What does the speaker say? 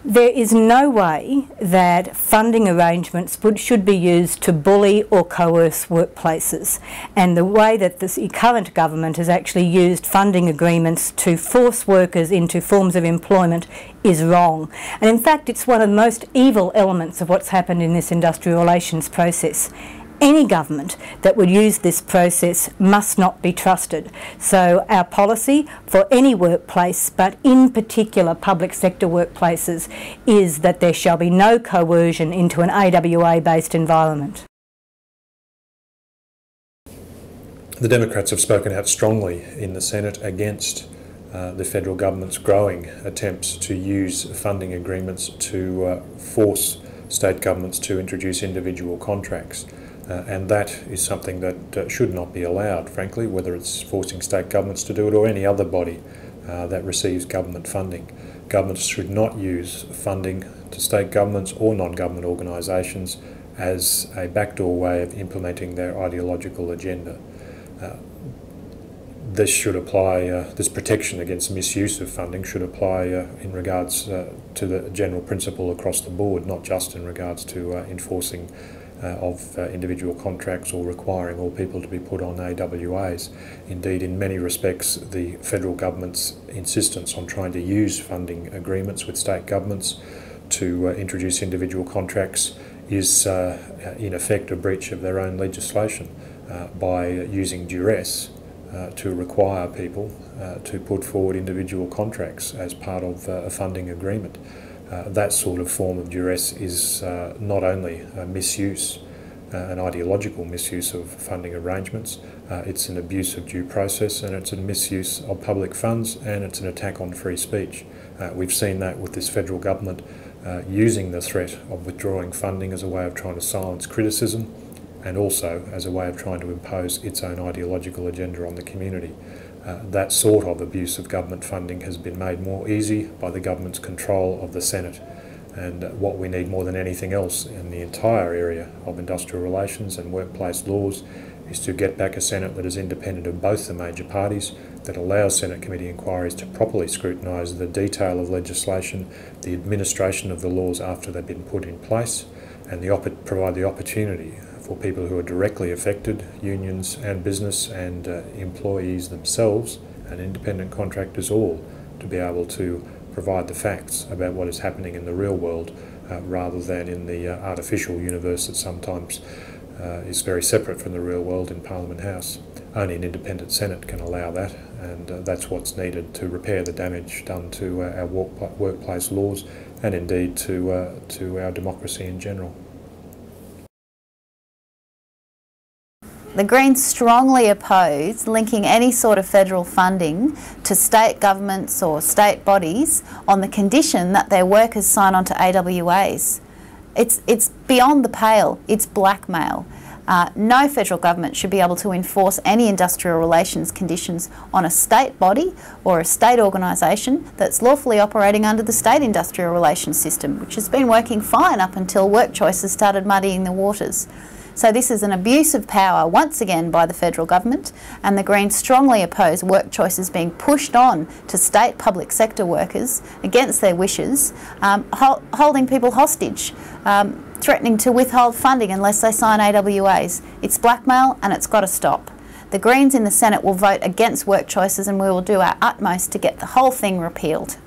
There is no way that funding arrangements should be used to bully or coerce workplaces, and the way that the current government has actually used funding agreements to force workers into forms of employment is wrong. And in fact, it's one of the most evil elements of what's happened in this industrial relations process. Any government that would use this process must not be trusted. So our policy for any workplace, but in particular public sector workplaces, is that there shall be no coercion into an AWA-based environment. The Democrats have spoken out strongly in the Senate against the federal government's growing attempts to use funding agreements to force state governments to introduce individual contracts. And that is something that should not be allowed, frankly, whether it's forcing state governments to do it or any other body that receives government funding. Governments should not use funding to state governments or non-government organisations as a backdoor way of implementing their ideological agenda. This should apply, this protection against misuse of funding should apply in regards to the general principle across the board, not just in regards to enforcing of individual contracts or requiring all people to be put on AWAs. Indeed, in many respects, the federal government's insistence on trying to use funding agreements with state governments to introduce individual contracts is in effect a breach of their own legislation by using duress to require people to put forward individual contracts as part of a funding agreement. That sort of form of duress is not only a misuse, an ideological misuse of funding arrangements, it's an abuse of due process, and it's a misuse of public funds, and it's an attack on free speech. We've seen that with this federal government using the threat of withdrawing funding as a way of trying to silence criticism, and also as a way of trying to impose its own ideological agenda on the community. That sort of abuse of government funding has been made more easy by the government's control of the Senate. And what we need more than anything else in the entire area of industrial relations and workplace laws is to get back a Senate that is independent of both the major parties, that allows Senate committee inquiries to properly scrutinise the detail of legislation, the administration of the laws after they've been put in place, and provide the opportunity for people who are directly affected, unions and business and employees themselves and independent contractors all, to be able to provide the facts about what is happening in the real world rather than in the artificial universe that sometimes is very separate from the real world in Parliament House. Only an independent Senate can allow that, and that's what's needed to repair the damage done to our workplace laws and indeed to our democracy in general. The Greens strongly oppose linking any sort of federal funding to state governments or state bodies on the condition that their workers sign on to AWAs. It's beyond the pale, it's blackmail. No federal government should be able to enforce any industrial relations conditions on a state body or a state organisation that's lawfully operating under the state industrial relations system, which has been working fine up until work choices started muddying the waters. So this is an abuse of power once again by the federal government, and the Greens strongly oppose work choices being pushed on to state public sector workers against their wishes, holding people hostage, threatening to withhold funding unless they sign AWAs. It's blackmail and it's got to stop. The Greens in the Senate will vote against work choices, and we will do our utmost to get the whole thing repealed.